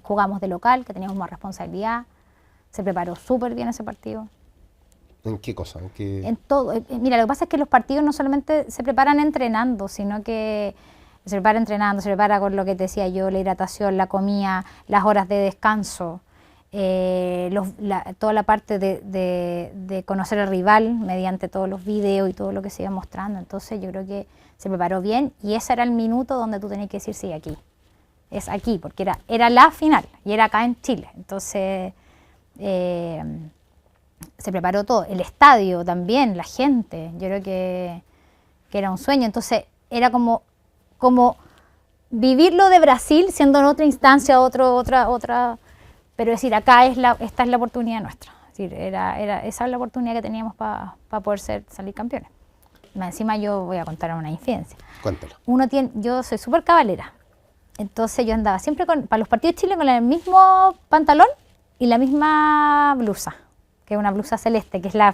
jugamos de local, que teníamos más responsabilidad. Se preparó súper bien ese partido. ¿En qué cosa? En todo. Mira, lo que pasa es que los partidos no solamente se preparan entrenando, sino que se prepara entrenando, se prepara con lo que te decía yo, la hidratación, la comida, las horas de descanso, toda la parte de conocer al rival mediante todos los videos y todo lo que se iba mostrando. Entonces yo creo que se preparó bien y ese era el minuto donde tú tenías que decir sí, aquí. Es aquí, porque era la final y era acá en Chile. Entonces se preparó todo. El estadio también, la gente. Yo creo que era un sueño. Entonces era como vivirlo de Brasil siendo en otra instancia, otra, pero decir, esta es la oportunidad nuestra. Es decir, esa es la oportunidad que teníamos para poder salir campeones. Encima yo voy a contar una infidencia. Cuéntalo. Yo soy súper cabalera, entonces yo andaba siempre para los partidos de Chile con el mismo pantalón y la misma blusa, que es una blusa celeste, que es la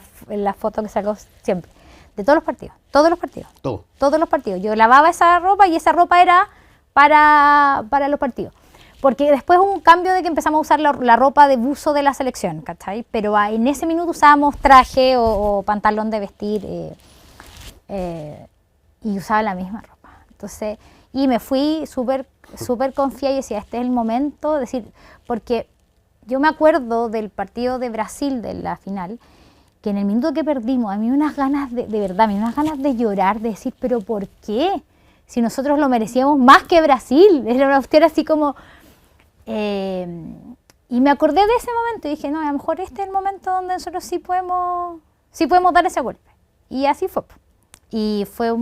foto que saco siempre. De todos los partidos, todos los partidos. Todo. Todos los partidos. Yo lavaba esa ropa y esa ropa era para los partidos. Porque después hubo un cambio de que empezamos a usar la ropa de buzo de la selección, ¿cachai? Pero en ese minuto usábamos traje o pantalón de vestir y usaba la misma ropa. Entonces, y me fui súper confiada y decía, este es el momento, porque yo me acuerdo del partido de Brasil de la final, que en el minuto que perdimos, a mí unas ganas de verdad, me unas ganas de llorar, de decir, pero ¿por qué? Si nosotros lo merecíamos más que Brasil. Era una cuestión así como... y me acordé de ese momento y dije, no, a lo mejor este es el momento donde nosotros sí podemos dar ese golpe. Y así fue. Y fue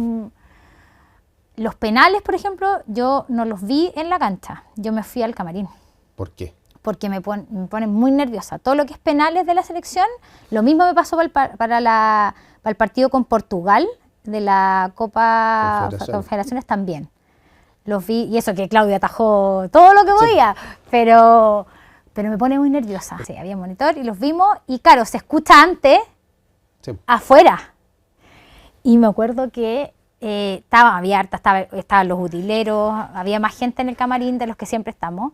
los penales, por ejemplo, yo no los vi en la cancha. Yo me fui al camarín. ¿Por qué? Porque me pone muy nerviosa. Todo lo que es penales de la selección, lo mismo me pasó para el partido con Portugal de la Copa Confederaciones también. Los vi, y eso que Claudia atajó todo lo que podía, pero me pone muy nerviosa. Sí, había monitor y los vimos, y claro, se escucha antes, afuera. Y me acuerdo que estaba abierta, estaban los utileros, había más gente en el camarín de los que siempre estamos.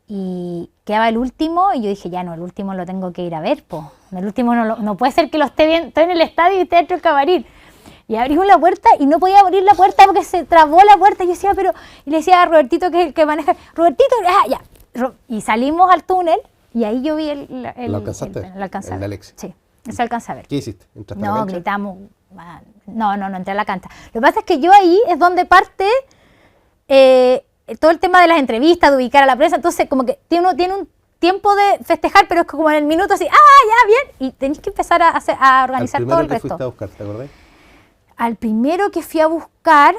Y quedaba el último y yo dije, ya no, el último lo tengo que ir a ver, po. El último no puede ser que lo esté viendo, estoy en el estadio y esté dentro del camarín. Y abrimos la puerta y no podía abrir la puerta porque se trabó la puerta. Y yo decía, y le decía a Robertito, que es el que maneja, Robertito, ya. Y salimos al túnel y ahí yo vi ¿Lo alcanzaste? Lo alcancé a ver. El de Alexis. Sí, se alcanza a ver. ¿Qué hiciste? ¿Entraste a la No, cancha? gritamos. No entré a la cancha. Lo que pasa es que yo ahí es donde parte todo el tema de las entrevistas, de ubicar a la prensa. Entonces, como que tiene un tiempo de festejar, pero es como en el minuto así, ya, bien. Y tenés que empezar a organizar todo el resto. ¿Al primero que fuiste a buscar, te acordás? Al primero que fui a buscar,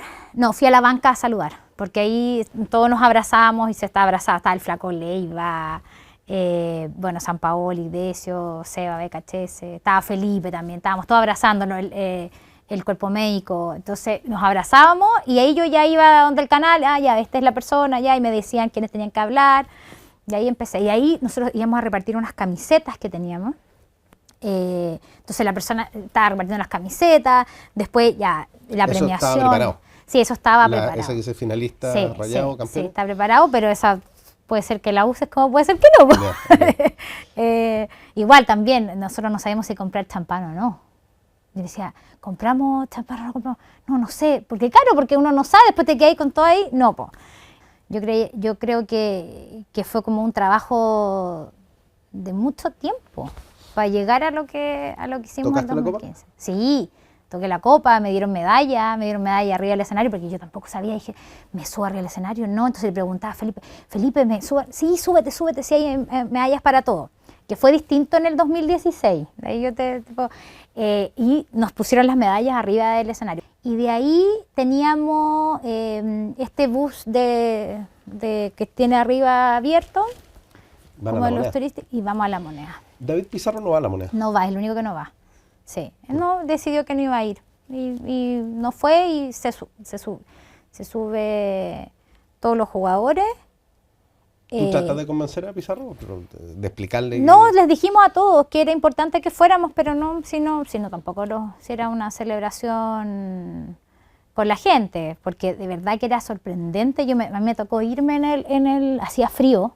fui a la banca a saludar, porque ahí todos nos abrazamos y se estaba abrazado. Estaba el Flaco Leiva, San Paoli, Decio, Seba, Becachese, estaba Felipe también, estábamos todos abrazándonos, el cuerpo médico. Entonces nos abrazábamos y ahí yo ya iba donde el canal, ya, esta es la persona, ya, y me decían quiénes tenían que hablar. Y ahí empecé. Y ahí nosotros íbamos a repartir unas camisetas que teníamos. Entonces la persona estaba repartiendo las camisetas, después ya la premiación. Eso estaba preparado. Sí, eso estaba preparado. Esa que es finalista, Rayado, campeón. Sí, está preparado, pero esa puede ser que la uses como puede ser que no. Igual también, nosotros no sabemos si comprar champán o no. Yo decía, ¿compramos champán o no compramos? No sé, porque claro, porque uno no sabe, después te quedas con todo ahí, no, po. Yo creo que fue como un trabajo de mucho tiempo para llegar a lo que hicimos en 2015. ¿Tocaste la copa? Sí, toqué la copa, me dieron medalla arriba del escenario, porque yo tampoco sabía, dije, ¿me subo arriba del escenario? No, entonces le preguntaba a Felipe, ¿me sube? Sí, súbete, sí hay medallas para todo. Que fue distinto en el 2016. De ahí y nos pusieron las medallas arriba del escenario. Y de ahí teníamos este bus que tiene arriba abierto, como los turistas, y vamos a La Moneda. David Pizarro no va a La Moneda. No va, es el único que no va. Sí, él no decidió que no iba a ir. Y no fue, y se sube todos los jugadores. ¿Tú tratas de convencer a Pizarro? De explicarle? No, les dijimos a todos que era importante que fuéramos, pero no, si no tampoco si era una celebración la gente, porque de verdad que era sorprendente. A mí me tocó irme hacía frío.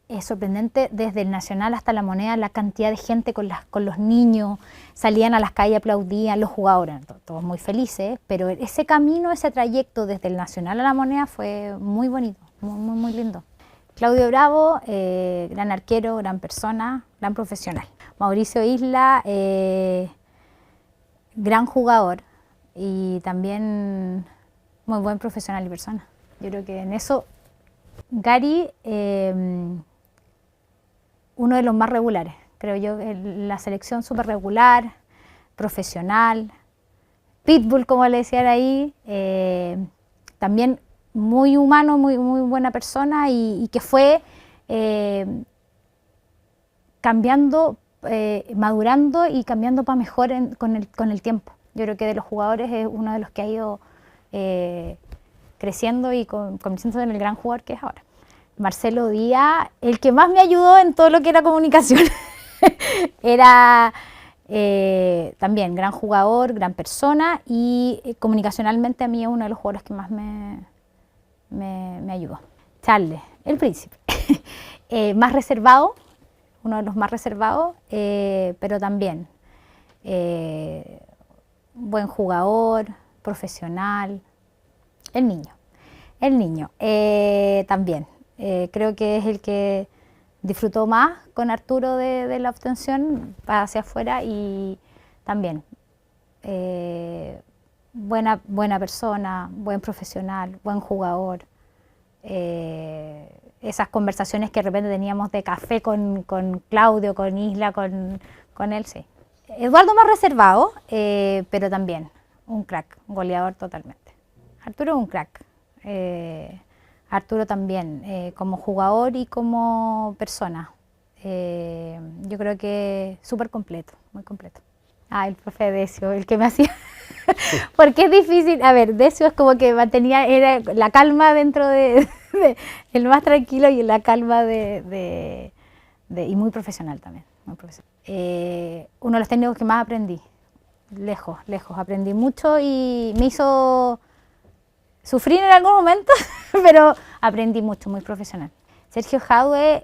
Es sorprendente desde el Nacional hasta la Moneda, la cantidad de gente con los niños, salían a las calles, aplaudían, los jugadores, todos muy felices, pero ese camino, ese trayecto desde el Nacional a la Moneda fue muy bonito, muy, muy, muy lindo. Claudio Bravo, gran arquero, gran persona, gran profesional. Mauricio Isla, gran jugador y también muy buen profesional y persona. Yo creo que en eso Gary, uno de los más regulares, creo yo, la selección súper regular, profesional, pitbull como le decían ahí, también muy humano, muy, muy buena persona y que fue cambiando, madurando y cambiando para mejor con el tiempo. Yo creo que de los jugadores es uno de los que ha ido creciendo y convirtiéndose en el gran jugador que es ahora. Marcelo Díaz, el que más me ayudó en todo lo que era comunicación, era también gran jugador, gran persona y comunicacionalmente a mí es uno de los jugadores que más me ayudó. Charles, el príncipe, más reservado, uno de los más reservados, pero también buen jugador, profesional, el niño también. Creo que es el que disfrutó más con Arturo de la obtención hacia afuera y también buena persona, buen profesional, buen jugador. Esas conversaciones que de repente teníamos de café con Claudio, con Isla, con él, sí. Eduardo más reservado, pero también un crack, un goleador totalmente. Arturo es un crack. Arturo también, como jugador y como persona. Yo creo que súper completo, muy completo. El profe Decio, el que me hacía... Porque es difícil, a ver, Decio es como que mantenía, era la calma dentro de el más tranquilo y la calma y muy profesional también, muy profesional. Uno de los técnicos que más aprendí, lejos, aprendí mucho y me hizo sufrir en algún momento, pero aprendí mucho, muy profesional. Sergio Jadue,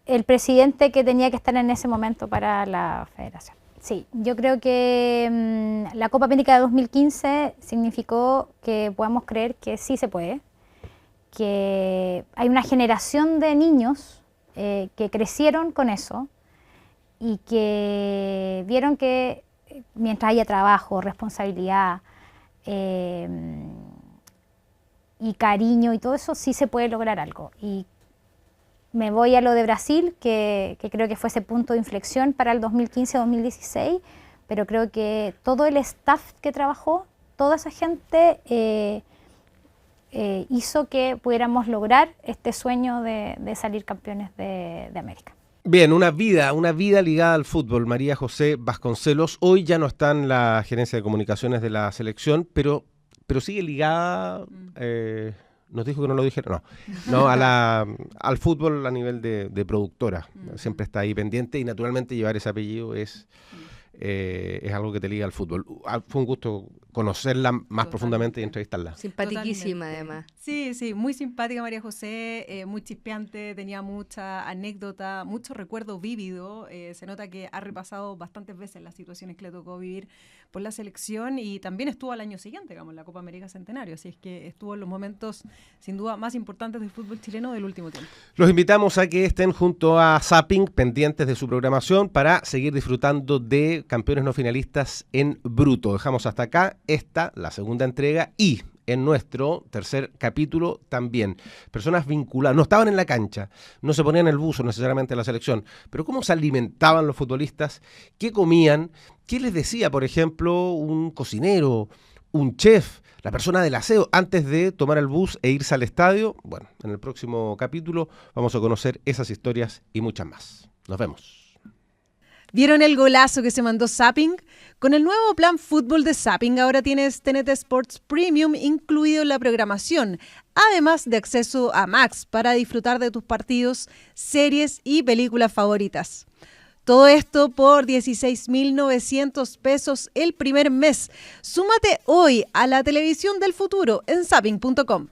el presidente que tenía que estar en ese momento para la federación. Sí, yo creo que la Copa América de 2015 significó que podamos creer que sí se puede, que hay una generación de niños que crecieron con eso y que vieron que mientras haya trabajo, responsabilidad y cariño y todo eso, sí se puede lograr algo. Y me voy a lo de Brasil, que creo que fue ese punto de inflexión para el 2015-2016, pero creo que todo el staff que trabajó, toda esa gente hizo que pudiéramos lograr este sueño de salir campeones de América. Bien, una vida ligada al fútbol. María José Vasconcelos hoy ya no está en la gerencia de comunicaciones de la selección, pero sigue ligada, nos dijo que no lo dijera, no al fútbol a nivel de productora. Siempre está ahí pendiente y naturalmente llevar ese apellido es algo que te liga al fútbol. Fue un gusto conocerla más profundamente y entrevistarla. Simpaticísima además. Sí, muy simpática María José, muy chispeante, tenía mucha anécdota, mucho recuerdo vívido. Se nota que ha repasado bastantes veces las situaciones que le tocó vivir por la selección y también estuvo al año siguiente, digamos, en la Copa América Centenario, así es que estuvo en los momentos sin duda más importantes del fútbol chileno del último tiempo. Los invitamos a que estén junto a Zapping, pendientes de su programación para seguir disfrutando de campeones no finalistas en bruto. Dejamos hasta acá la segunda entrega y en nuestro tercer capítulo también. Personas vinculadas, no estaban en la cancha, no se ponían el buzo necesariamente a la selección, pero cómo se alimentaban los futbolistas, qué comían, qué les decía, por ejemplo, un cocinero, un chef, la persona del aseo, antes de tomar el bus e irse al estadio. Bueno, en el próximo capítulo vamos a conocer esas historias y muchas más. Nos vemos. ¿Vieron el golazo que se mandó Zapping? Con el nuevo plan fútbol de Zapping ahora tienes TNT Sports Premium incluido en la programación, además de acceso a Max para disfrutar de tus partidos, series y películas favoritas. Todo esto por 16.900 pesos el primer mes. Súmate hoy a la televisión del futuro en zapping.com.